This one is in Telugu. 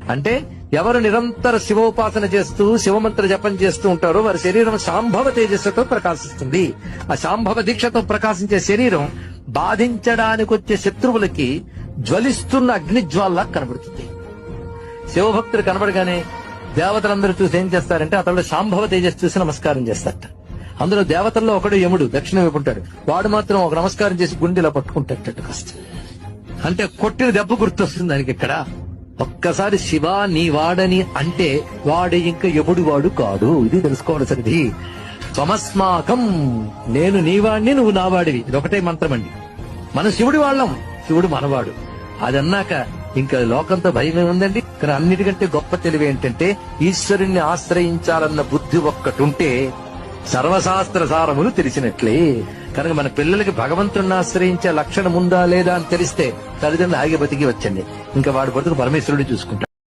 అంటే ఎవరు నిరంతర శివోపాసన చేస్తూ శివమంత్ర జపం చేస్తూ ఉంటారో వారి శరీరం శాంభవ తేజస్సుతో ప్రకాశిస్తుంది. ఆ శాంభవ దీక్షతో ప్రకాశించే శరీరం బాధించడానికి వచ్చే శత్రువులకి జ్వలిస్తున్న అగ్నిజ్వాల్లా కనబడుతుంది. శివభక్తులు కనబడగానే దేవతలందరూ చూసి ఏం చేస్తారంటే అతడు శాంభవ తేజస్సు చూసి నమస్కారం చేస్తారట. అందులో దేవతల్లో ఒకడు యముడు దక్షిణ వైపు ఉంటాడు. వాడు మాత్రం ఒక నమస్కారం చేసి గుండెలా పట్టుకుంటాడు కష్టం. అంటే కొట్టిన దెబ్బ గుర్తొస్తుంది దానికి. ఇక్కడ ఒక్కసారి శివ నీ వాడని అంటే వాడు ఇంకా ఎప్పుడు వాడు కాదు. ఇది తెలుసుకోవాల్సింది. త్వమస్మాకం, నేను నీవాడిని నువ్వు నావాడివి. ఇది ఒకటే మంత్రం అండి. మనం శివుడి వాళ్ళం, శివుడు మనవాడు. అది అన్నాక ఇంకా లోకంతో భయమే ఉందండి. కానీ అన్నిటికంటే గొప్ప తెలివి ఏంటంటే ఈశ్వరుణ్ణి ఆశ్రయించాలన్న బుద్ధి ఒక్కటుంటే సర్వశాస్త్ర సారములు తెలిసినట్లే. కనుక మన పిల్లలకి భగవంతుడిని ఆశ్రయించే లక్షణం ఉందా లేదా అని తెలిస్తే తల్లిదండ్రులు ఆగి బతికి వచ్చండి. ఇంకా వాడి బతుకు పరమేశ్వరుడు చూసుకుంటాడు.